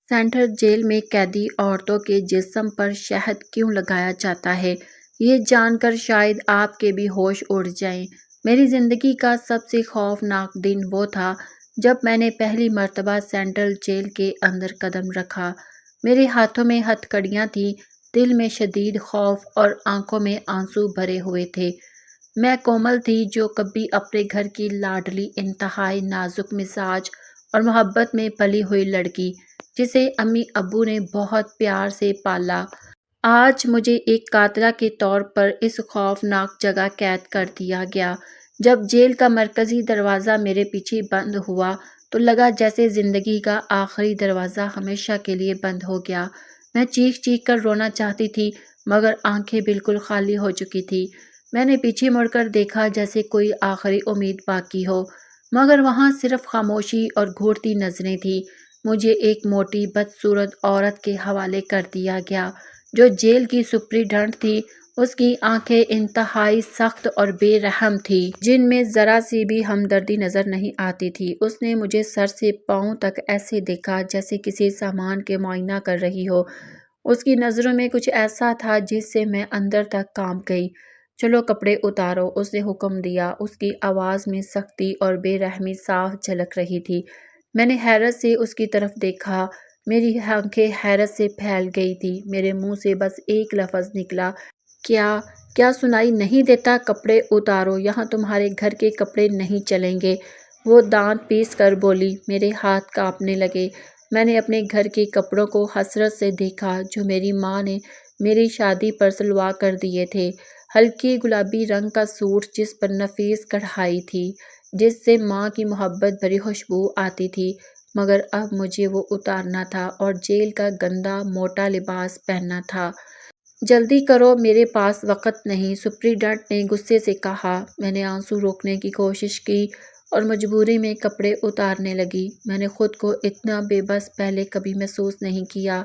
Central jail میں قیدی عورتوں کے جسم پر شہد کیوں لگایا جاتا ہے؟ یہ جان کر شاید آپ کے بھی ہوش اڑ جائیں۔ میری زندگی کا سب سے خوفناک دن وہ تھا جب میں نے پہلی مرتبہ سینٹرل جیل کے اندر قدم رکھا۔ میرے ہاتھوں میں ہتھ کڑیاں تھیں، دل میں شدید خوف اور آنکھوں میں آنسو بھرے ہوئے تھے۔ میں کومل تھی، جو کبھی اپنے گھر کی لاڈلی، انتہائی نازک مزاج اور محبت میں پلی ہوئی لڑکی، جسے امی ابو نے بہت پیار سے پالا۔ آج مجھے ایک قاتلہ کے طور پر اس خوفناک جگہ قید کر دیا گیا۔ جب جیل کا مرکزی دروازہ میرے پیچھے بند ہوا تو لگا جیسے زندگی کا آخری دروازہ ہمیشہ کے لیے بند ہو گیا۔ میں چیخ چیخ کر رونا چاہتی تھی، مگر آنکھیں بالکل خالی ہو چکی تھی۔ میں نے پیچھے مڑ کر دیکھا جیسے کوئی آخری امید باقی ہو، مگر وہاں صرف خاموشی اور گھورتی نظریں تھیں۔ مجھے ایک موٹی بدصورت عورت کے حوالے کر دیا گیا، جو جیل کی سپرنٹنڈنٹ تھی۔ اس کی آنکھیں انتہائی سخت اور بے رحم تھیں، جن میں ذرا سی بھی ہمدردی نظر نہیں آتی تھی۔ اس نے مجھے سر سے پاؤں تک ایسے دیکھا جیسے کسی سامان کے معائنہ کر رہی ہو۔ اس کی نظروں میں کچھ ایسا تھا جس سے میں اندر تک کانپ گئی۔ چلو کپڑے اتارو، اس نے حکم دیا۔ اس کی آواز میں سختی اور بے رحمی صاف جھلک رہی تھی۔ میں نے حیرت سے اس کی طرف دیکھا۔ میری آنکھیں حیرت سے پھیل گئی تھیں۔ میرے منہ سے بس ایک لفظ نکلا، کیا سنائی نہیں دیتا؟ کپڑے اتارو، یہاں تمہارے گھر کے کپڑے نہیں چلیں گے۔ وہ دانت پیس کر بولی۔ میرے ہاتھ کانپنے لگے۔ میں نے اپنے گھر کے کپڑوں کو حسرت سے دیکھا جو میری ماں نے میری شادی پر سلوا کر دیے تھے۔ ہلکے گلابی رنگ کا سوٹ جس پر نفیس کڑھائی تھی، جس سے ماں کی محبت بھری خوشبو آتی تھی، مگر اب مجھے وہ اتارنا تھا اور جیل کا گندا موٹا لباس پہننا تھا۔ جلدی کرو، میرے پاس وقت نہیں، سپرنٹنڈنٹ نے غصے سے کہا۔ میں نے آنسو روکنے کی کوشش کی اور مجبوری میں کپڑے اتارنے لگی۔ میں نے خود کو اتنا بے بس پہلے کبھی محسوس نہیں کیا۔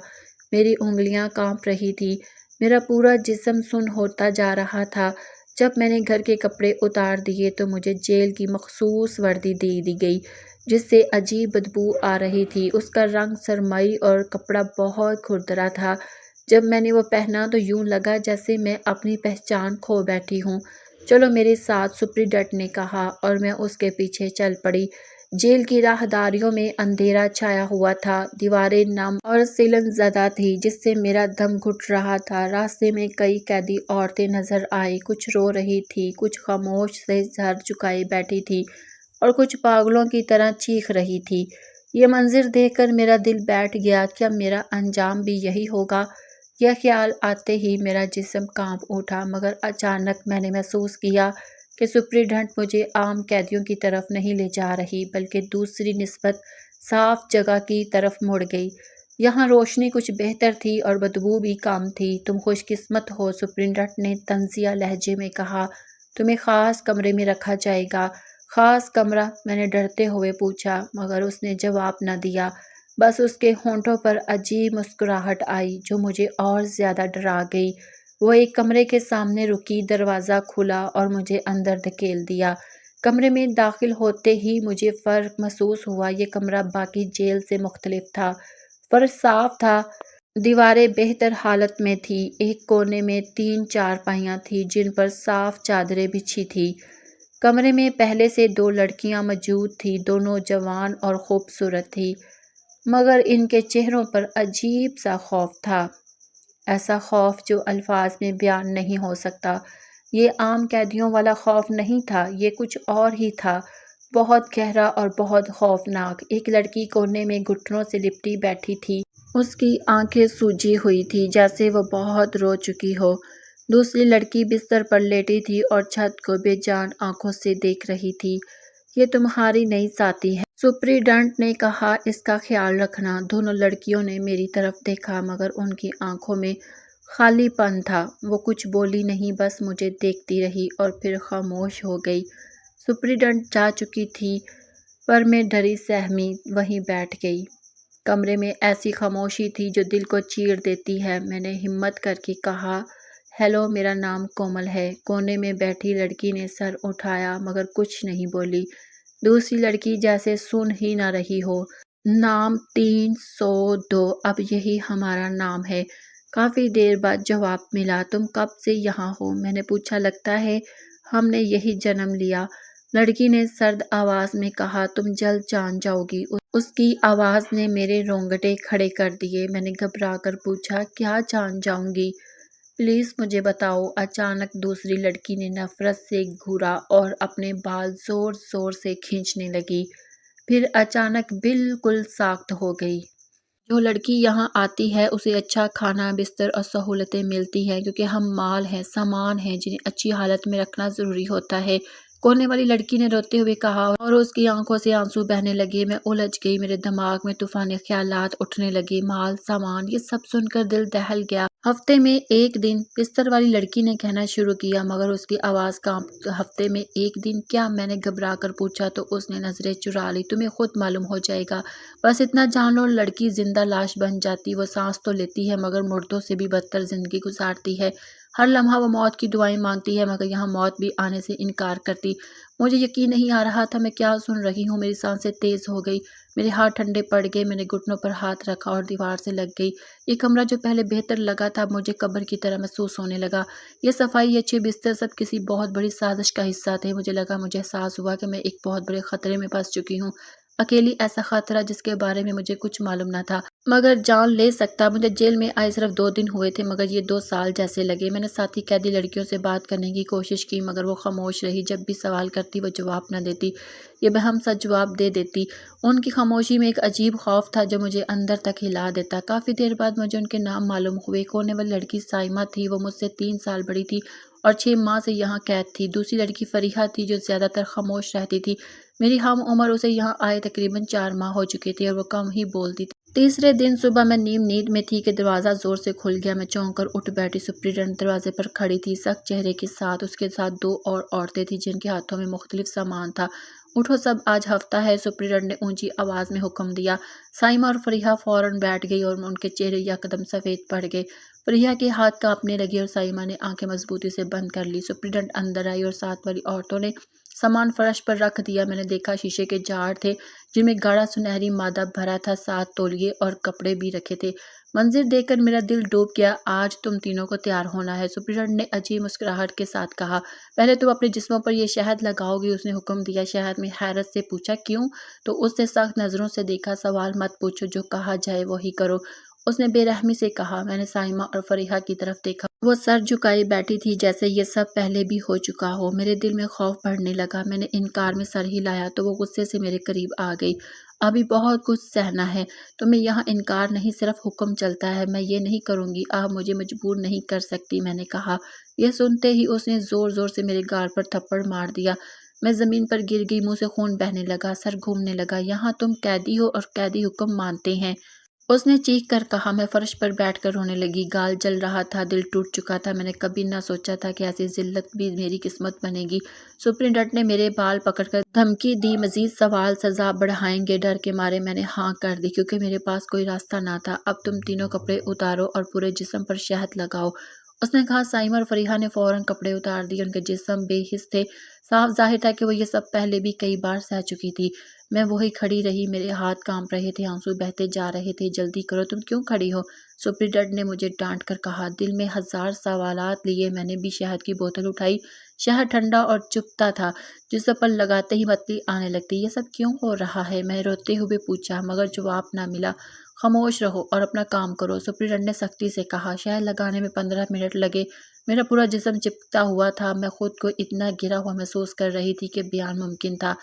میری انگلیاں کانپ رہی تھیں، میرا پورا جسم سن ہوتا جا رہا تھا۔ جب میں نے گھر کے کپڑے اتار دیے تو مجھے جیل کی مخصوص وردی دے دی گئی، جس سے عجیب بدبو آ رہی تھی۔ اس کا رنگ سرمئی اور کپڑا بہت کھردرا تھا۔ جب میں نے وہ پہنا تو یوں لگا جیسے میں اپنی پہچان کھو بیٹھی ہوں۔ چلو میرے ساتھ، سپرنٹنڈنٹ نے کہا اور میں اس کے پیچھے چل پڑی۔ جیل کی راہداریوں میں اندھیرا چھایا ہوا تھا، دیواریں نم اور سلن زدہ تھیں، جس سے میرا دم گھٹ رہا تھا۔ راستے میں کئی قیدی عورتیں نظر آئیں، کچھ رو رہی تھیں، کچھ خاموش سے سر جھکائے بیٹھی تھیں اور کچھ پاگلوں کی طرح چیخ رہی تھیں۔ یہ منظر دیکھ کر میرا دل بیٹھ گیا۔ کیا میرا انجام بھی یہی ہوگا؟ یہ خیال آتے ہی میرا جسم کانپ اٹھا، مگر اچانک میں نے محسوس کیا کہ سپرنٹنڈنٹ مجھے عام قیدیوں کی طرف نہیں لے جا رہی، بلکہ دوسری نسبت صاف جگہ کی طرف مڑ گئی۔ یہاں روشنی کچھ بہتر تھی اور بدبو بھی کم تھی۔ تم خوش قسمت ہو، سپرنٹنڈنٹ نے طنزیہ لہجے میں کہا۔ تمہیں خاص کمرے میں رکھا جائے گا۔ خاص کمرہ؟ میں نے ڈرتے ہوئے پوچھا، مگر اس نے جواب نہ دیا۔ بس اس کے ہونٹوں پر عجیب مسکراہٹ آئی جو مجھے اور زیادہ ڈرا گئی۔ وہ ایک کمرے کے سامنے رکی، دروازہ کھلا اور مجھے اندر دھکیل دیا۔ کمرے میں داخل ہوتے ہی مجھے فرق محسوس ہوا۔ یہ کمرہ باقی جیل سے مختلف تھا۔ فرش صاف تھا، دیواریں بہتر حالت میں تھیں۔ ایک کونے میں 3 چارپائیاں تھیں جن پر صاف چادریں بچھی تھیں۔ کمرے میں پہلے سے 2 لڑکیاں موجود تھیں، دونوں جوان اور خوبصورت تھیں، مگر ان کے چہروں پر عجیب سا خوف تھا، ایسا خوف جو الفاظ میں بیان نہیں ہو سکتا۔ یہ عام قیدیوں والا خوف نہیں تھا، یہ کچھ اور ہی تھا، بہت گہرا اور بہت خوفناک۔ ایک لڑکی کونے میں گھٹنوں سے لپٹی بیٹھی تھی، اس کی آنکھیں سوجی ہوئی تھیں جیسے وہ بہت رو چکی ہو۔ دوسری لڑکی بستر پر لیٹی تھی اور چھت کو بے جان آنکھوں سے دیکھ رہی تھی۔ یہ تمہاری نئی ساتھی ہے، سپرنٹنڈنٹ نے کہا، اس کا خیال رکھنا۔ دونوں لڑکیوں نے میری طرف دیکھا، مگر ان کی آنکھوں میں خالی پن تھا۔ وہ کچھ بولی نہیں، بس مجھے دیکھتی رہی اور پھر خاموش ہو گئی۔ سپرنٹنڈنٹ جا چکی تھی، پر میں ڈری سہمی وہیں بیٹھ گئی۔ کمرے میں ایسی خاموشی تھی جو دل کو چیر دیتی ہے۔ میں نے ہمت کر کے کہا، ہیلو، میرا نام کومل ہے۔ کونے میں بیٹھی لڑکی نے سر اٹھایا، مگر کچھ نہیں بولی۔ دوسری لڑکی جیسے سن ہی نہ رہی ہو۔ نام 302، اب یہی ہمارا نام ہے۔ کافی دیر بعد جواب ملا، تم کب سے یہاں ہو؟ میں نے پوچھا۔ لگتا ہے ہم نے یہی جنم لیا، لڑکی نے سرد آواز میں کہا۔ تم جلد جان جاؤ گی۔ اس کی آواز نے میرے رونگٹے کھڑے کر دیے۔ میں نے گھبرا کر پوچھا، کیا جان جاؤں گی؟ پلیز مجھے بتاؤ۔ اچانک دوسری لڑکی نے نفرت سے گھورا اور اپنے بال زور زور سے کھینچنے لگی، پھر اچانک بالکل ساکت ہو گئی۔ جو لڑکی یہاں آتی ہے اسے اچھا کھانا، بستر اور سہولتیں ملتی ہیں کیونکہ ہم مال ہیں، سامان ہیں جنہیں اچھی حالت میں رکھنا ضروری ہوتا ہے، کونے والی لڑکی نے روتے ہوئے کہا، اور اس کی آنکھوں سے آنسو بہنے لگے۔ میں الجھ گئی، میرے دماغ میں طوفانی خیالات اٹھنے لگے۔ مال، سامان، یہ سب سن کر دل دہل گیا۔ ہفتے میں ایک دن، بستر والی لڑکی نے کہنا شروع کیا، مگر اس کی آواز کانپ۔ ہفتے میں ایک دن کیا؟ میں نے گھبرا کر پوچھا تو اس نے نظریں چرا لی۔ تمہیں خود معلوم ہو جائے گا، بس اتنا جان لو، لڑکی زندہ لاش بن جاتی۔ وہ سانس تو لیتی ہے مگر مردوں سے بھی بدتر زندگی گزارتی ہے۔ ہر لمحہ وہ موت کی دعائیں مانگتی ہے مگر یہاں موت بھی آنے سے انکار کرتی۔ مجھے یقین نہیں آ رہا تھا میں کیا سن رہی ہوں۔ میری سانسیں تیز ہو گئی، میرے ہاتھ ٹھنڈے پڑ گئے۔ میں نے گھٹنوں پر ہاتھ رکھا اور دیوار سے لگ گئی۔ یہ کمرہ جو پہلے بہتر لگا تھا اب مجھے قبر کی طرح محسوس ہونے لگا۔ یہ صفائی، یہ اچھے بستر، سب کسی بہت بڑی سازش کا حصہ تھے۔ مجھے لگا، مجھے احساس ہوا کہ میں ایک بہت بڑے خطرے میں پھنس چکی ہوں، اکیلی، ایسا خطرہ جس کے بارے میں مجھے کچھ معلوم نہ تھا مگر جان لے سکتا۔ مجھے جیل میں آئے صرف 2 دن ہوئے تھے مگر یہ 2 سال جیسے لگے۔ میں نے ساتھی قیدی لڑکیوں سے بات کرنے کی کوشش کی مگر وہ خاموش رہی۔ جب بھی سوال کرتی وہ جواب نہ دیتی، یہ بہم سا جواب دے دیتی۔ ان کی خاموشی میں ایک عجیب خوف تھا جو مجھے اندر تک ہلا دیتا۔ کافی دیر بعد مجھے ان کے نام معلوم ہوئے۔ کونے والی لڑکی سائمہ تھی، وہ مجھ سے 3 سال بڑی تھی اور 6 ماہ سے یہاں قید تھی۔ دوسری لڑکی فریحہ تھی جو زیادہ تر خاموش رہتی تھی، میری ہم عمر۔ اسے یہاں آئے تقریباً 4 ماہ ہو چکے تھے اور وہ کم ہی بولتی تھی۔ تیسرے دن صبح میں نیم نیند میں تھی کہ دروازہ زور سے کھل گیا۔ میں چونک کر اٹھ بیٹھی۔ سپرنٹنڈنٹ دروازے پر کھڑی تھی، سخت چہرے کے ساتھ۔ اس کے ساتھ 2 اور عورتیں تھیں جن کے ہاتھوں میں مختلف سامان تھا۔ اٹھو سب، آج ہفتہ ہے، سپرنٹنڈنٹ نے اونچی آواز میں حکم دیا۔ سائمہ اور فریحہ فوراً بیٹھ گئی اور ان کے چہرے یکدم سفید پڑ گئے۔ فریحہ کے ہاتھ کانپنے لگے اور سائمہ نے آنکھیں مضبوطی سے بند کر لی۔ سپرنٹنڈنٹ اندر آئی اور ساتھ والی عورتوں نے سامان فرش پر رکھ دیا۔ میں نے دیکھا شیشے کے جار تھے جن میں گاڑھا سنہری مادہ بھرا تھا، ساتھ تولیے اور کپڑے بھی رکھے تھے۔ منظر دیکھ کر میرا دل ڈوب گیا۔ آج تم تینوں کو تیار ہونا ہے، سپرنٹنڈنٹ نے عجیب مسکراہٹ کے ساتھ کہا۔ پہلے تم اپنے جسموں پر یہ شہد لگاؤ گی، اس نے حکم دیا۔ شہد؟ میں حیرت سے پوچھا، کیوں؟ تو اس نے سخت نظروں سے دیکھا۔ سوال مت پوچھو، جو کہا جائے وہی کرو، اس نے بے رحمی سے کہا۔ میں نے سائمہ اور فریحہ کی طرف دیکھا، وہ سر جھکائے بیٹھی تھی جیسے یہ سب پہلے بھی ہو چکا ہو۔ میرے دل میں خوف بڑھنے لگا۔ میں نے انکار میں سر ہلایا تو وہ غصے سے میرے قریب آ گئی۔ ابھی بہت کچھ سہنا ہے، تمہیں یہاں انکار نہیں، صرف حکم چلتا ہے۔ میں یہ نہیں کروں گی، آپ مجھے مجبور نہیں کر سکتی، میں نے کہا۔ یہ سنتے ہی اس نے زور زور سے میرے گال پر تھپڑ مار دیا۔ میں زمین پر گر گئی، منہ سے خون بہنے لگا، سر گھومنے لگا۔ یہاں تم قیدی ہو اور قیدی حکم مانتے ہیں، اس نے چیخ کر کہا۔ میں فرش پر بیٹھ کر رونے لگی، گال جل رہا تھا، دل ٹوٹ چکا تھا۔ میں نے کبھی نہ سوچا تھا کہ ایسی ذلت بھی میری قسمت بنے گی۔ سپرنٹنڈنٹ نے میرے بال پکڑ کر دھمکی دی، مزید سوال سزا بڑھائیں گے؟ ڈر کے مارے میں نے ہاں کر دی کیونکہ میرے پاس کوئی راستہ نہ تھا۔ اب تم تینوں کپڑے اتارو اور پورے جسم پر شہد لگاؤ، اس نے کہا۔ سائمہ اور فریحہ نے فوراً کپڑے اتار دیے، ان کے جسم بے حس تھے، صاف ظاہر تھا کہ وہ یہ سب پہلے بھی کئی بار سہ چکی تھی۔ میں وہی کھڑی رہی، میرے ہاتھ کانپ رہے تھے، آنسو بہتے جا رہے تھے۔ جلدی کرو، تم کیوں کھڑی ہو؟ سپرنٹنڈنٹ نے مجھے ڈانٹ کر کہا۔ دل میں 1000 سوالات لیے میں نے بھی شہد کی بوتل اٹھائی۔ شہد ٹھنڈا اور چبھتا تھا، جسم پر لگاتے ہی متلی آنے لگتی۔ یہ سب کیوں ہو رہا ہے؟ میں روتے ہوئے پوچھا مگر جواب نہ ملا۔ خاموش رہو اور اپنا کام کرو، سپرنٹنڈنٹ نے سختی سے کہا۔ شہد لگانے میں 15 منٹ لگے، میرا پورا جسم چپکتا ہوا تھا، میں خود کو اتنا گرا ہوا محسوس کر رہی تھی کہ بیان ممکن تھا۔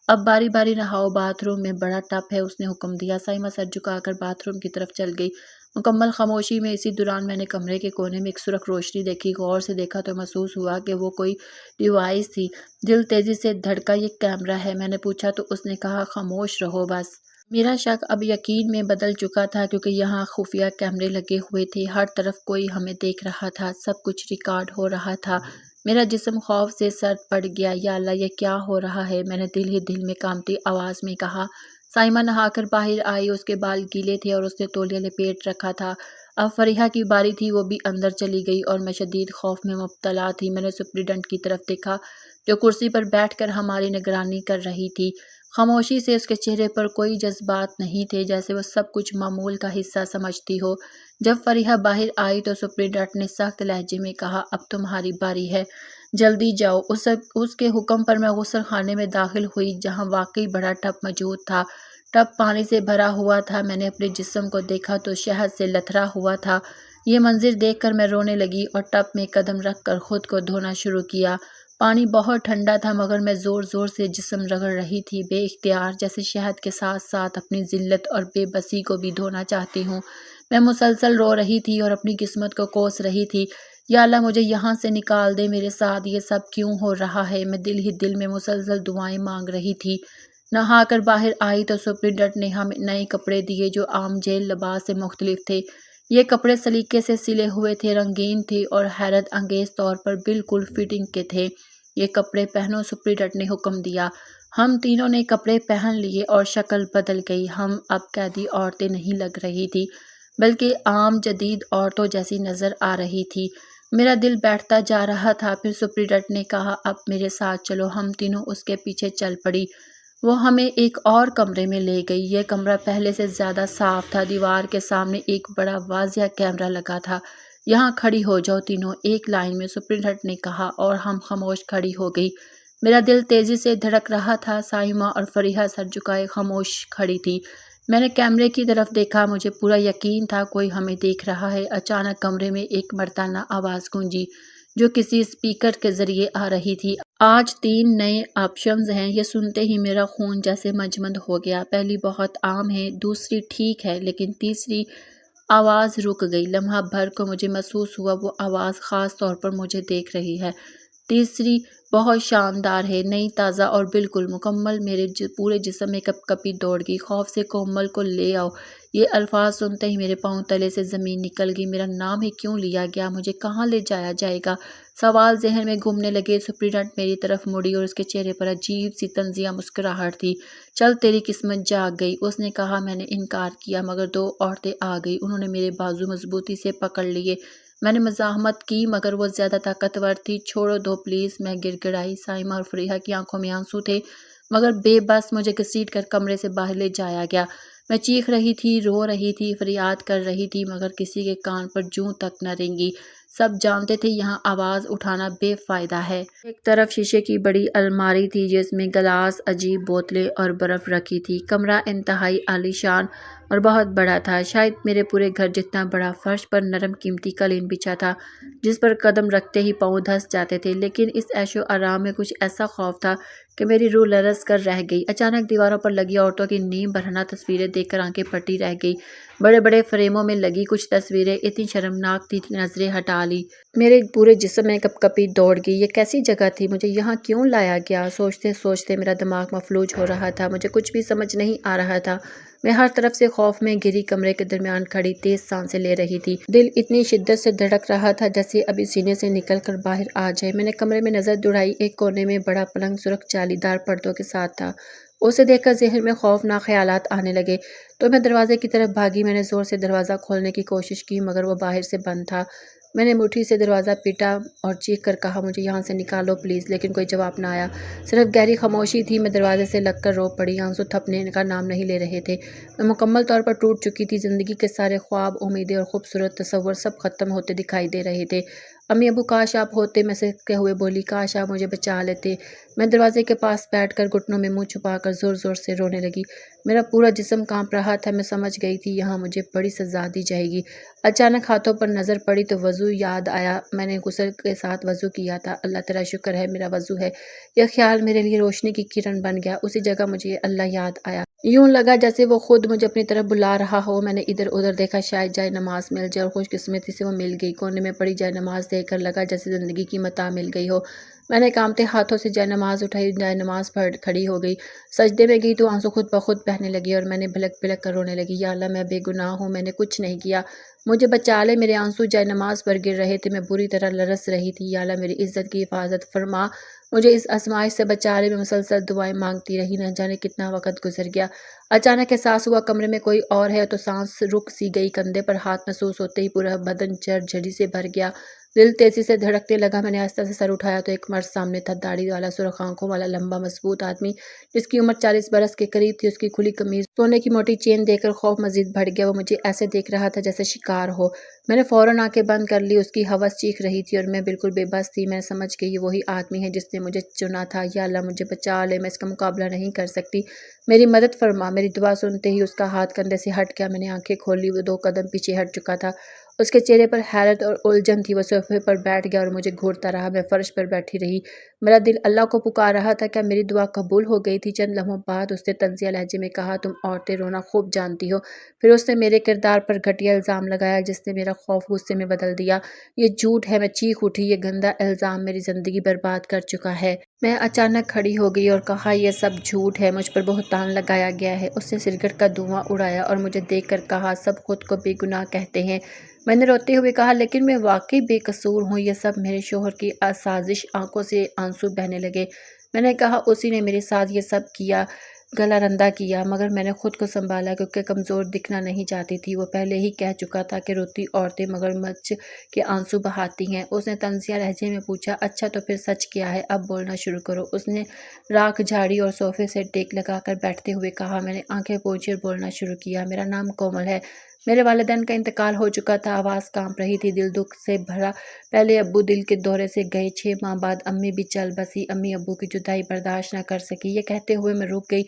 اب باری باری نہاؤ، باتھ روم میں بڑا ٹب ہے، اس نے حکم دیا۔ سائمہ سر جھکا کر باتھ روم کی طرف چل گئی۔ مکمل خاموشی میں اسی دوران میں نے کمرے کے کونے میں ایک سرخ روشنی دیکھی۔ غور سے دیکھا تو محسوس ہوا کہ وہ کوئی ڈیوائس تھی۔ دل تیزی سے دھڑکا۔ یہ کیمرہ ہے، میں نے پوچھا تو اس نے کہا، خاموش رہو بس۔ میرا شک اب یقین میں بدل چکا تھا کیونکہ یہاں خفیہ کیمرے لگے ہوئے تھے، ہر طرف کوئی ہمیں دیکھ رہا تھا، سب کچھ ریکارڈ ہو رہا تھا۔ میرا جسم خوف سے سرد پڑ گیا۔ یا اللہ، یہ کیا ہو رہا ہے؟ میں نے دل ہی دل میں کانپتی آواز میں کہا۔ سائمہ نہا کر باہر آئی، اس کے بال گیلے تھے اور اس نے تولیہ لپیٹ رکھا تھا۔ اب فریحہ کی باری تھی، وہ بھی اندر چلی گئی اور میں شدید خوف میں مبتلا تھی۔ میں نے سپرنٹنڈنٹ کی طرف دیکھا جو کرسی پر بیٹھ کر ہماری نگرانی کر رہی تھی۔ خاموشی سے اس کے چہرے پر کوئی جذبات نہیں تھے، جیسے وہ سب کچھ معمول کا حصہ سمجھتی ہو۔ جب فریحہ باہر آئی تو سپرنٹنڈنٹ نے سخت لہجے میں کہا، اب تمہاری باری ہے، جلدی جاؤ۔ اس کے حکم پر میں غسل خانے میں داخل ہوئی، جہاں واقعی بڑا ٹب موجود تھا۔ ٹب پانی سے بھرا ہوا تھا۔ میں نے اپنے جسم کو دیکھا تو شہد سے لتھڑا ہوا تھا۔ یہ منظر دیکھ کر میں رونے لگی اور ٹب میں قدم رکھ کر خود کو دھونا شروع کیا۔ پانی بہت ٹھنڈا تھا، مگر میں زور زور سے جسم رگڑ رہی تھی، بے اختیار، جیسے شہد کے ساتھ ساتھ اپنی ذلت اور بے بسی کو بھی دھونا چاہتی ہوں۔ میں مسلسل رو رہی تھی اور اپنی قسمت کو کوس رہی تھی۔ یا اللہ، مجھے یہاں سے نکال دے، میرے ساتھ یہ سب کیوں ہو رہا ہے؟ میں دل ہی دل میں مسلسل دعائیں مانگ رہی تھی۔ نہا کر باہر آئی تو سپرنٹنڈنٹ نے ہمیں نئے کپڑے دیے جو عام جیل لباس سے مختلف تھے۔ یہ کپڑے سلیقے سے سلے ہوئے تھے، رنگین تھے اور حیرت انگیز طور پر بالکل فٹنگ کے تھے۔ یہ کپڑے پہنو، سپرنٹنڈنٹ نے حکم دیا۔ ہم تینوں نے کپڑے پہن لیے اور شکل بدل گئی۔ ہم اب قیدی عورتیں نہیں لگ رہی تھی، بلکہ عام جدید عورتوں جیسی نظر آ رہی تھی۔ میرا دل بیٹھتا جا رہا تھا۔ پھر سپرنٹنڈنٹ نے کہا، اب میرے ساتھ چلو۔ ہم تینوں اس کے پیچھے چل پڑی۔ وہ ہمیں ایک اور کمرے میں لے گئی۔ یہ کمرہ پہلے سے زیادہ صاف تھا۔ دیوار کے سامنے ایک بڑا واضح کیمرہ لگا تھا۔ یہاں کھڑی ہو جاؤ تینوں، ایک لائن میں، سپرنٹنڈنٹ نے کہا، اور ہم خاموش کھڑی ہو گئی۔ میرا دل تیزی سے دھڑک رہا تھا۔ سائمہ اور فریحہ سر جھکائے خاموش کھڑی تھی۔ میں نے کیمرے کی طرف دیکھا۔ مجھے پورا یقین تھا کوئی ہمیں دیکھ رہا ہے۔ اچانک کمرے میں ایک مردانہ آواز گونجی، جو کسی اسپیکر کے ذریعے آ رہی تھی۔ آج 3 نئے آپشنز ہیں۔ یہ سنتے ہی میرا خون جیسے مجمد ہو گیا۔ پہلی بہت عام ہے، دوسری ٹھیک ہے، لیکن تیسری… آواز رک گئی۔ لمحہ بھر کو مجھے محسوس ہوا وہ آواز خاص طور پر مجھے دیکھ رہی ہے۔ تیسری بہت شاندار ہے، نئی، تازہ اور بالکل مکمل۔ میرے پورے جسم میں کپ کپی دوڑ گئی۔ خوف سے کومل کو لے آؤ۔ یہ الفاظ سنتے ہی میرے پاؤں تلے سے زمین نکل گئی۔ میرا نام ہی کیوں لیا گیا؟ مجھے کہاں لے جایا جائے گا؟ سوال ذہن میں گھومنے لگے۔ سپرنٹنڈنٹ میری طرف مڑی اور اس کے چہرے پر عجیب سی طنزیہ مسکراہٹ تھی۔ چل، تیری قسمت جاگ گئی، اس نے کہا۔ میں نے انکار کیا، مگر 2 عورتیں آ گئیں۔ انہوں نے میرے بازو مضبوطی سے پکڑ لیے۔ میں نے مزاحمت کی، مگر وہ زیادہ طاقتور تھی۔ چھوڑو دو پلیز، میں گڑ گڑائی۔ سائمہ اور فریحہ کی آنکھوں میں آنسو تھے، مگر بے بس۔ مجھے گھسیٹ کر کمرے سے باہر لے جایا گیا۔ میں چیخ رہی تھی، رو رہی تھی، فریاد کر رہی تھی، مگر کسی کے کان پر جوں تک نہ رینگی۔ سب جانتے تھے یہاں آواز اٹھانا بے فائدہ ہے۔ ایک طرف شیشے کی بڑی الماری تھی جس میں گلاس، عجیب بوتلیں اور برف رکھی تھی۔ کمرہ انتہائی عالی شان اور بہت بڑا تھا، شاید میرے پورے گھر جتنا بڑا۔ فرش پر نرم قیمتی قالین بچھا تھا جس پر قدم رکھتے ہی پاؤں دھس جاتے تھے، لیکن اس عیش و آرام میں کچھ ایسا خوف تھا کہ میری روح لرز کر رہ گئی۔ اچانک دیواروں پر لگی عورتوں کی نیم برہنہ تصویریں دیکھ کر آنکھیں پھٹی رہ گئی۔ بڑے بڑے فریموں میں لگی کچھ تصویریں اتنی شرمناک تھیں کہ نظریں ہٹا لی۔ میرے پورے جسم میں کپ کپی دوڑ گئی۔ یہ کیسی جگہ تھی؟ مجھے یہاں کیوں لایا گیا؟ سوچتے سوچتے میرا دماغ مفلوج ہو رہا تھا۔ مجھے کچھ بھی سمجھ نہیں آ رہا تھا۔ میں ہر طرف سے خوف میں گھری کمرے کے درمیان کھڑی تیز سانسیں لے رہی تھی۔ دل اتنی شدت سے دھڑک رہا تھا جیسے ابھی سینے سے نکل کر باہر آ جائے۔ میں نے کمرے میں نظر دوڑائی۔ ایک کونے میں بڑا پلنگ سرخ جالی دار پردوں کے ساتھ تھا۔ اسے دیکھ کر ذہن میں خوفناک خیالات آنے لگے تو میں دروازے کی طرف بھاگی۔ میں نے زور سے دروازہ کھولنے کی کوشش کی، مگر وہ باہر سے بند تھا۔ میں نے مٹھی سے دروازہ پیٹا اور چیخ کر کہا، مجھے یہاں سے نکالو پلیز، لیکن کوئی جواب نہ آیا، صرف گہری خاموشی تھی۔ میں دروازے سے لگ کر رو پڑی۔ آنسو تھمنے کا نام نہیں لے رہے تھے۔ میں مکمل طور پر ٹوٹ چکی تھی۔ زندگی کے سارے خواب، امیدیں اور خوبصورت تصور سب ختم ہوتے دکھائی دے رہے تھے۔ امی ابو کاش آپ ہوتے، میں سکتے ہوئے بولی، کاش آپ مجھے بچا لیتے۔ میں دروازے کے پاس بیٹھ کر گھٹنوں میں منہ چھپا کر زور زور سے رونے لگی۔ میرا پورا جسم کانپ رہا تھا۔ میں سمجھ گئی تھی یہاں مجھے بڑی سزا دی جائے گی۔ اچانک ہاتھوں پر نظر پڑی تو وضو یاد آیا۔ میں نے غسل کے ساتھ وضو کیا تھا۔ اللہ تیرا شکر ہے میرا وضو ہے۔ یہ خیال میرے لیے روشنی کی کرن بن گیا۔ اسی جگہ مجھے یہ اللہ یاد آیا۔ یوں لگا جیسے وہ خود مجھے اپنی طرف بلا رہا ہو۔ میں نے ادھر ادھر دیکھا، شاید جائے نماز مل جائے، اور خوش قسمتی سے وہ مل گئی۔ کونے میں پڑی جائے نماز دیکھ کر لگا جیسے زندگی کی متاع مل گئی ہو۔ میں نے کانپتے ہاتھوں سے جائے نماز اٹھائی، جائے نماز پڑھ کھڑی ہو گئی، سجدے میں گئی تو آنسو خود بخود بہنے لگے اور میں نے بھلک بھلک کر رونے لگی۔ یا اللہ، میں بے گناہ ہوں، میں نے کچھ نہیں کیا، مجھے بچا لے۔ میرے آنسو جائے نماز پر گر رہے تھے، میں بری طرح لرز رہی تھی۔ یا اللہ، میری عزت کی حفاظت فرما، مجھے اس آزمائش سے بچا لے۔ میں مسلسل دعائیں مانگتی رہی۔ نہ جانے کتنا وقت گزر گیا۔ اچانک احساس ہوا کمرے میں کوئی اور ہے تو سانس رک سی گئی۔ کندھے پر ہاتھ محسوس ہوتے ہی پورا بدن جھرجھری سے بھر گیا۔ دل تیزی سے دھڑکنے لگا۔ میں نے آہستہ سے سر اٹھایا تو ایک مرد سامنے تھا، داڑھی والا، سرخ آنکھوں والا، لمبا مضبوط آدمی جس کی عمر 40 برس کے قریب تھی۔ اس کی کھلی قمیض، سونے کی موٹی چین دیکھ کر خوف مزید بڑھ گیا۔ وہ مجھے ایسے دیکھ رہا تھا جیسے شکار ہو۔ میں نے فوراً آنکھیں بند کر لی۔ اس کی ہوس چیخ رہی تھی اور میں بالکل بے بس تھی۔ میں سمجھ گئی یہ وہی آدمی ہے جس نے مجھے چنا تھا۔ یا اللہ مجھے بچا لے، میں اس کا مقابلہ نہیں کر سکتی، میری مدد فرما۔ میری دعا سنتے ہی اس کا ہاتھ کندھے سے ہٹ گیا۔ میں نے آنکھیں کھولی، وہ 2 قدم پیچھے ہٹ چکا تھا۔ اس کے چہرے پر حیرت اور الجھن تھی۔ وہ صوفے پر بیٹھ گیا اور مجھے گھورتا رہا۔ میں فرش پر بیٹھی رہی۔ میرا دل اللہ کو پکار رہا تھا۔ کیا میری دعا قبول ہو گئی تھی؟ چند لمحوں بعد اس نے طنزیہ لہجے میں کہا، تم عورتیں رونا خوب جانتی ہو۔ پھر اس نے میرے کردار پر گھٹیا الزام لگایا جس نے میرا خوف غصے میں بدل دیا۔ یہ جھوٹ ہے، میں چیخ اٹھی۔ یہ گندا الزام میری زندگی برباد کر چکا ہے۔ میں اچانک کھڑی ہو گئی اور کہا، یہ سب جھوٹ ہے، مجھ پر بہتان لگایا گیا ہے۔ اس نے سگریٹ کا دھواں اڑایا اور مجھے دیکھ کر کہا، سب خود کو بے گناہ کہتے ہیں۔ میں نے روتے ہوئے کہا، لیکن میں واقعی بے قصور ہوں، یہ سب میرے شوہر کی سازش۔ آنکھوں سے آنسو بہنے لگے۔ میں نے کہا، اسی نے میرے ساتھ یہ سب کیا، گلا رندہ کیا، مگر میں نے خود کو سنبھالا کیونکہ کمزور دکھنا نہیں چاہتی تھی۔ وہ پہلے ہی کہہ چکا تھا کہ روتی عورتیں مگرمچھ کے آنسو بہاتی ہیں۔ اس نے طنزیہ لہجے میں پوچھا، اچھا تو پھر سچ کیا ہے؟ اب بولنا شروع کرو۔ اس نے راکھ جھاڑی اور صوفے سے ٹیک لگا کر بیٹھتے ہوئے کہا۔ میں نے آنکھیں پوچھی اور بولنا شروع کیا، میرا نام کومل ہے، میرے والدین کا انتقال ہو چکا تھا۔ آواز کانپ رہی تھی، دل دکھ سے بھرا۔ پہلے ابو دل کے دورے سے گئے، 6 ماہ بعد امی بھی چل بسی۔ امی ابو کی جدائی برداشت نہ کر سکی۔ یہ کہتے ہوئے میں رک گئی۔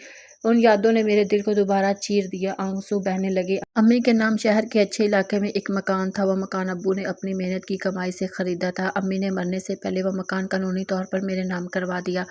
ان یادوں نے میرے دل کو دوبارہ چیر دیا، آنسو بہنے لگے۔ امی کے نام شہر کے اچھے علاقے میں ایک مکان تھا۔ وہ مکان ابو نے اپنی محنت کی کمائی سے خریدا تھا۔ امی نے مرنے سے پہلے وہ مکان قانونی طور پر میرے نام کروا دیا۔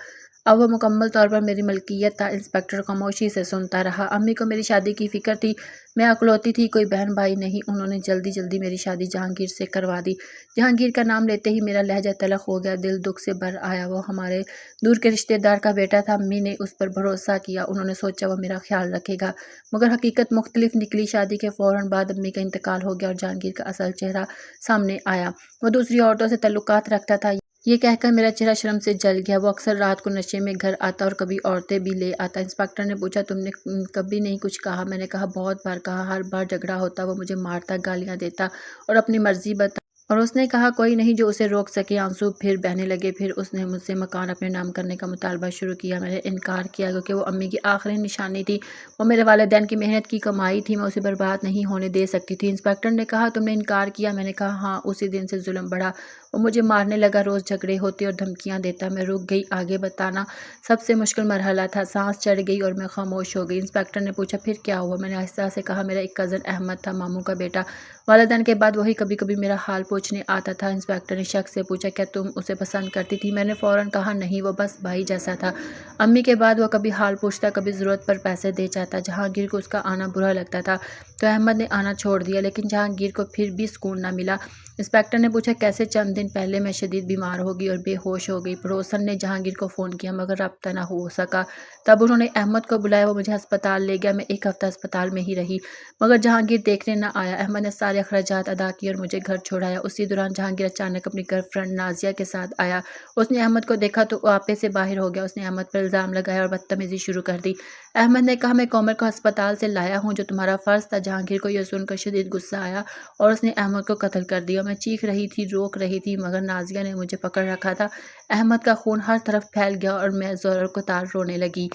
اب وہ مکمل طور پر میری ملکیت تھا۔ انسپکٹر خاموشی سے سنتا رہا۔ امی کو میری شادی کی فکر تھی۔ میں اکلوتی تھی، کوئی بہن بھائی نہیں۔ انہوں نے جلدی میری شادی جہانگیر سے کروا دی۔ جہانگیر کا نام لیتے ہی میرا لہجہ تلخ ہو گیا، دل دکھ سے بھر آیا۔ وہ ہمارے دور کے رشتے دار کا بیٹا تھا۔ امی نے اس پر بھروسہ کیا، انہوں نے سوچا وہ میرا خیال رکھے گا، مگر حقیقت مختلف نکلی۔ شادی کے فوراً بعد امی کا انتقال ہو گیا اور جہانگیر کا اصل چہرہ سامنے آیا۔ وہ دوسری عورتوں سے تعلقات رکھتا تھا۔ یہ کہہ کر میرا چہرہ شرم سے جل گیا۔ وہ اکثر رات کو نشے میں گھر آتا اور کبھی عورتیں بھی لے آتا۔ انسپکٹر نے پوچھا، تم نے کبھی نہیں کچھ کہا؟ میں نے کہا، بہت بار کہا، ہر بار جھگڑا ہوتا، وہ مجھے مارتا، گالیاں دیتا اور اپنی مرضی بتا۔ اور اس نے کہا، کوئی نہیں جو اسے روک سکے۔ آنسو پھر بہنے لگے۔ پھر اس نے مجھ سے مکان اپنے نام کرنے کا مطالبہ شروع کیا۔ میں نے انکار کیا کیونکہ وہ امی کی آخری نشانی تھی۔ وہ میرے والدین کی محنت کی کمائی تھی، میں اسے برباد نہیں ہونے دے سکتی تھی۔ انسپکٹر نے کہا، تم نے انکار کیا؟ میں نے کہا، ہاں۔ اسی دن سے ظلم بڑھا، وہ مجھے مارنے لگا، روز جھگڑے ہوتے اور دھمکیاں دیتا۔ میں رک گئی، آگے بتانا سب سے مشکل مرحلہ تھا۔ سانس چڑھ گئی اور میں خاموش ہو گئی۔ انسپکٹر نے پوچھا، پھر کیا ہوا؟ میں نے آہستہ سے کہا، میرا ایک کزن احمد تھا، ماموں کا بیٹا، والدین کے بعد وہی کبھی کبھی میرا حال پوچھنے آتا تھا۔ انسپکٹر نے شک سے پوچھا، کیا تم اسے پسند کرتی تھی؟ میں نے فوراً کہا، نہیں، وہ بس بھائی جیسا تھا۔ امی کے بعد وہ کبھی حال پوچھتا، کبھی ضرورت پر پیسے دے جاتا۔ جہانگیر کو اس کا آنا برا لگتا تھا تو احمد نے آنا چھوڑ دیا، لیکن جہانگیر کو پھر بھی سکون نہ ملا۔ انسپکٹر نے پوچھا، کیسے؟ چند دن پہلے میں شدید بیمار ہو گئی اور بے ہوش ہو گئی۔ پڑوسن نے جہانگیر کو فون کیا مگر رابطہ نہ ہو سکا۔ تب انہوں نے احمد کو بلایا، وہ مجھے ہسپتال لے گیا۔ میں 1 ہفتہ ہسپتال میں ہی رہی مگر جہانگیر دیکھنے نہ آیا۔ احمد نے سارے اخراجات ادا کیے اور مجھے گھر چھوڑایا۔ اسی دوران جہانگیر اچانک اپنی گرل فرینڈ نازیہ کے ساتھ آیا۔ اس نے احمد کو دیکھا تو وہ آپے سے باہر ہو گیا۔ اس نے احمد پر الزام لگایا اور بدتمیزی شروع کر دی۔ احمد نے کہا، میں کومل کو ہسپتال سے لایا ہوں جو تمہارا فرض تھا۔ جہانگیر کو یہ سن کر شدید غصہ آیا اور اس نے احمد کو قتل کر دیا۔ میں چیخ رہی تھی، روک رہی تھی مگر نازیہ نے مجھے پکڑ رکھا تھا۔ احمد کا خون ہر طرف پھیل گیا اور میں زور قطار رونے لگی۔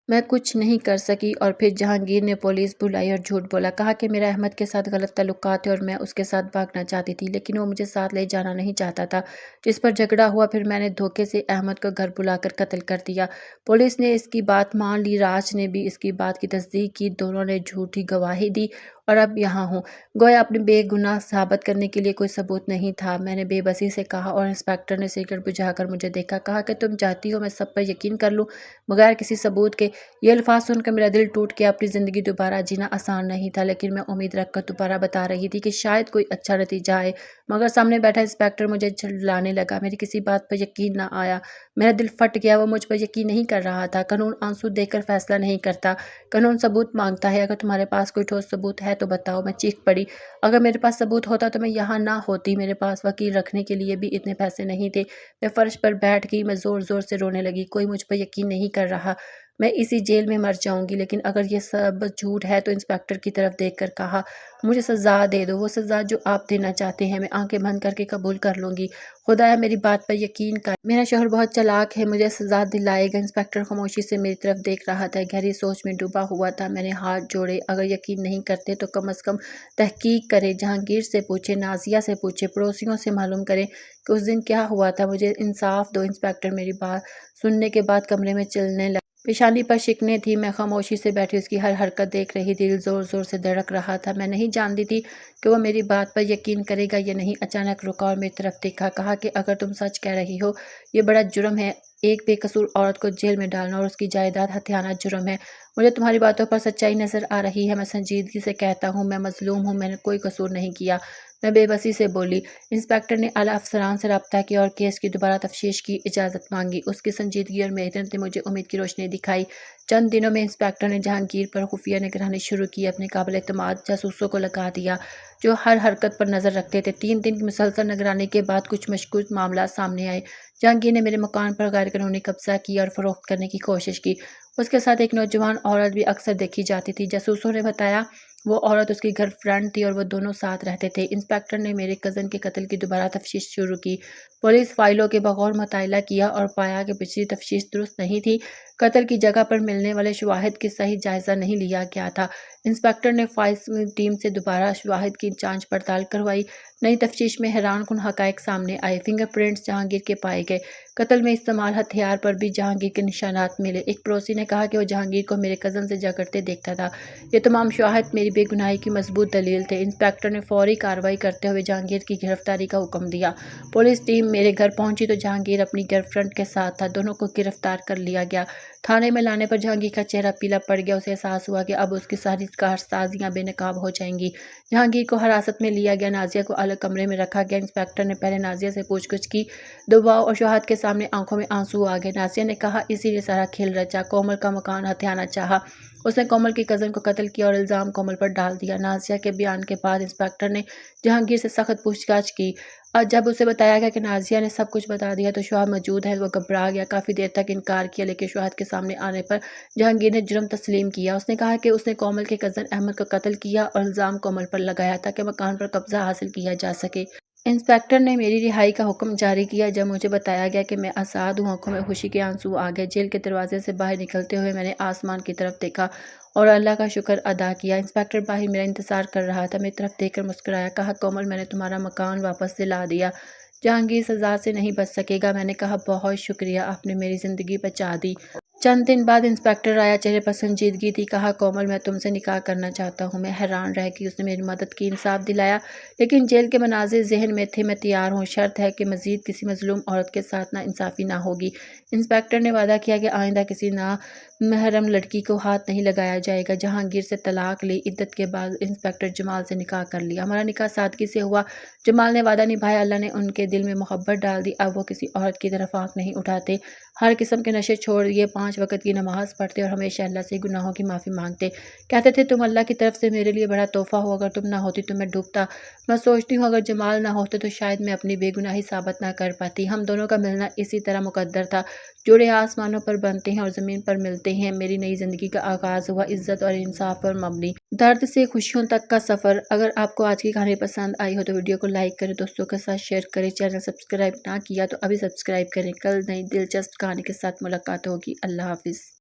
میں کچھ نہیں کر سکی اور پھر جہانگیر نے پولیس بلائی اور جھوٹ بولا، کہا کہ میرا احمد کے ساتھ غلط تعلقات تھے اور میں اس کے ساتھ بھاگنا چاہتی تھی، لیکن وہ مجھے ساتھ لے جانا نہیں چاہتا تھا، جس پر جھگڑا ہوا۔ پھر میں نے دھوکے سے احمد کو گھر بلا کر قتل کر دیا۔ پولیس نے اس کی بات مان لی، راج نے بھی اس کی بات کی تصدیق کی، دونوں نے جھوٹی گواہی دی اور اب یہاں ہوں۔ گویا اپنی بے گناہ ثابت کرنے کے لیے کوئی ثبوت نہیں تھا، میں نے بے بسی سے کہا۔ اور انسپکٹر نے سگریٹ بجھا کر مجھے دیکھا، کہا کہ تم چاہتی ہو میں سب پر یقین کر لوں بغیر کسی ثبوت کے؟ یہ الفاظ سن کر میرا دل ٹوٹ گیا۔ اپنی زندگی دوبارہ جینا آسان نہیں تھا، لیکن میں امید رکھ کر دوبارہ بتا رہی تھی کہ شاید کوئی اچھا نتیجہ آئے، مگر سامنے بیٹھا انسپکٹر مجھے جھٹلانے لگا۔ میری کسی بات پر یقین نہ آیا، میرا دل پھٹ گیا۔ وہ مجھ پر یقین نہیں کر رہا تھا۔ قانون آنسو دیکھ کر فیصلہ نہیں کرتا، قانون ثبوت مانگتا ہے۔ اگر تمہارے پاس کوئی ٹھوس ثبوت ہے تو بتاؤ۔ میں چیخ پڑی، اگر میرے پاس ثبوت ہوتا تو میں یہاں نہ ہوتی، میرے پاس وکیل رکھنے کے لیے بھی اتنے پیسے نہیں تھے۔ میں فرش پر بیٹھ گئی، میں زور زور سے رونے لگی، کوئی مجھ پر یقین نہیں کر رہا، میں اسی جیل میں مر جاؤں گی، لیکن اگر یہ سب جھوٹ ہے تو انسپکٹر کی طرف دیکھ کر کہا، مجھے سزا دے دو، وہ سزا جو آپ دینا چاہتے ہیں میں آنکھیں بند کر کے قبول کر لوں گی، خدایا میری بات پر یقین کر، میرا شوہر بہت چالاک ہے، مجھے سزا دلائے گا۔ انسپکٹر خاموشی سے میری طرف دیکھ رہا تھا، گہری سوچ میں ڈوبا ہوا تھا۔ میں نے ہاتھ جوڑے، اگر یقین نہیں کرتے تو کم از کم تحقیق کریں، جہانگیر سے پوچھیں، نازیہ سے پوچھیں، پڑوسیوں سے معلوم کریں کہ اس دن کیا ہوا تھا، مجھے انصاف دو۔ انسپکٹر میری بات سننے کے بعد کمرے میں چلنے لگا، پیشانی پر شکنیں تھیں، میں خاموشی سے بیٹھی اس کی ہر حرکت دیکھ رہی تھی، دل زور زور سے دھڑک رہا تھا، میں نہیں جانتی تھی کہ وہ میری بات پر یقین کرے گا یا نہیں۔ اچانک رکا اور میری طرف دیکھا، کہا کہ اگر تم سچ کہہ رہی ہو یہ بڑا جرم ہے، ایک بے قصور عورت کو جیل میں ڈالنا اور اس کی جائیداد ہتھیانا جرم ہے، مجھے تمہاری باتوں پر سچائی نظر آ رہی ہے، میں سنجیدگی سے کہتا ہوں میں مظلوم ہوں، میں نے کوئی قصور نہیں کیا، میں بے بسی سے بولی۔ انسپکٹر نے اعلیٰ افسران سے رابطہ کیا اور کیس کی دوبارہ تفتیش کی اجازت مانگی، اس کی سنجیدگی اور محنت نے مجھے امید کی روشنی دکھائی۔ چند دنوں میں انسپکٹر نے جہانگیر پر خفیہ نگرانی شروع کی، اپنے قابل اعتماد جاسوسوں کو لگا دیا جو ہر حرکت پر نظر رکھتے تھے۔ 3 دن کی مسلسل نگرانی کے بعد کچھ مشکوک معاملات سامنے آئے، جہانگیر نے میرے مکان پر غیر قانونی قبضہ کیا اور فروخت کرنے کی کوشش کی، اس کے ساتھ ایک نوجوان عورت بھی اکثر دیکھی جاتی تھی، جاسوسوں نے بتایا وہ عورت اس کی گرل فرینڈ تھی اور وہ دونوں ساتھ رہتے تھے۔ انسپکٹر نے میرے کزن کے قتل کی دوبارہ تفتیش شروع کی، پولیس فائلوں کے بغور مطالعہ کیا اور پایا کہ پچھلی تفتیش درست نہیں تھی، قتل کی جگہ پر ملنے والے شواہد کی صحیح جائزہ نہیں لیا گیا تھا۔ انسپکٹر نے فائنسک ٹیم سے دوبارہ شواہد کی جانچ پڑتال کروائی، نئی تفتیش میں حیران کن حقائق سامنے آئے، فنگر پرنٹس جہانگیر کے پائے گئے، قتل میں استعمال ہتھیار پر بھی جہانگیر کے نشانات ملے۔ ایک پڑوسی نے کہا کہ وہ جہانگیر کو میرے کزن سے جھگڑتے دیکھتا تھا، یہ تمام شواہد میری بے گناہی کی مضبوط دلیل تھے۔ انسپکٹر نے فوری کارروائی کرتے ہوئے جہانگیر کی گرفتاری کا حکم دیا، پولیس ٹیم میرے گھر پہنچی تو جہانگیر اپنی گرل فرینڈ کے ساتھ تھا، دونوں کو گرفتار کر لیا گیا۔ تھانے میں لانے پر جہانگیر کا چہرہ پیلا پڑ گیا، اسے احساس ہوا کہ اب اس کی ساری کارسازیاں بے نقاب ہو جائیں گی۔ جہانگیر کو حراست میں لیا گیا، نازیہ کو الگ کمرے میں رکھا گیا۔ انسپکٹر نے پہلے نازیہ سے پوچھ گچھ کی، دباؤ اور شواہد کے سامنے آنکھوں میں آنسو آ گئے۔ نازیہ نے کہا اسی لیے سارا کھیل رچا، کومل کا مکان ہتھیانا چاہا، اس نے کومل کے کزن کو قتل کیا اور الزام کومل پر ڈال دیا۔ نازیہ کے بیان کے بعد انسپکٹر نے جہانگیر سے سخت پوچھ گچھ کی، جب اسے بتایا گیا کہ نازیہ نے سب کچھ بتا دیا تو شواہد موجود ہیں، وہ گھبرا گیا، کافی دیر تک انکار کیا، لیکن شواہد کے سامنے آنے پر جہانگیر نے جرم تسلیم کیا۔ اس نے کہا کہ اس نے کومل کے کزن احمد کو قتل کیا اور الزام کومل پر لگایا تاکہ مکان پر قبضہ حاصل کیا جا سکے۔ انسپکٹر نے میری رہائی کا حکم جاری کیا، جب مجھے بتایا گیا کہ میں آزاد ہوں، آنکھوں میں خوشی کے آنسو آ گئے۔ جیل کے دروازے سے باہر نکلتے ہوئے میں نے آسمان کی طرف دیکھا اور اللہ کا شکر ادا کیا۔ انسپکٹر باہر میرا انتظار کر رہا تھا، میری طرف دیکھ کر مسکرایا، کہا کومل میں نے تمہارا مکان واپس دلا دیا، جہانگیر سزا سے نہیں بچ سکے گا۔ میں نے کہا بہت شکریہ، آپ نے میری زندگی بچا دی۔ چند دن بعد انسپکٹر آیا، چہرے پر سنجیدگی تھی، کہا کومل میں تم سے نکاح کرنا چاہتا ہوں۔ میں حیران رہ گئی، اس نے میری مدد کی، انصاف دلایا، لیکن جیل کے مناظر ذہن میں تھے۔ میں تیار ہوں، شرط ہے کہ مزید کسی مظلوم عورت کے ساتھ ناانصافی نہ ہوگی۔ انسپکٹر نے وعدہ کیا کہ آئندہ کسی نامحرم لڑکی کو ہاتھ نہیں لگایا جائے گا۔ جہانگیر سے طلاق لی، عدت کے بعد انسپکٹر جمال سے نکاح کر لیا، ہمارا نکاح سادگی سے ہوا، جمال نے وعدہ نبھایا، اللہ نے ان کے دل میں محبت ڈال دی، اب وہ کسی عورت کی طرف آنکھ نہیں اٹھاتے، ہر قسم کے نشے چھوڑ دیے، 5 وقت کی نماز پڑھتے اور ہمیشہ اللہ سے گناہوں کی معافی مانگتے، کہتے تھے تم اللہ کی طرف سے میرے لیے بڑا تحفہ ہو، اگر تم نہ ہوتی تو میں ڈوبتا۔ میں سوچتی ہوں اگر جمال نہ ہوتے تو شاید میں اپنی بے گناہی ثابت نہ کر پاتی، ہم دونوں کا ملنا اسی طرح مقدر تھا، جوڑے آسمانوں پر بنتے ہیں اور زمین پر ملتے ہیں۔ میری نئی زندگی کا آغاز ہوا، عزت اور انصاف پر مبنی، درد سے خوشیوں تک کا سفر۔ اگر آپ کو آج کی کہانی پسند آئی ہو تو ویڈیو کو لائک کریں، دوستوں کے ساتھ شیئر کریں، چینل سبسکرائب نہ کیا تو ابھی سبسکرائب کریں۔ کل نئی دلچسپ کہانی کے ساتھ ملاقات ہوگی، اللہ حافظ۔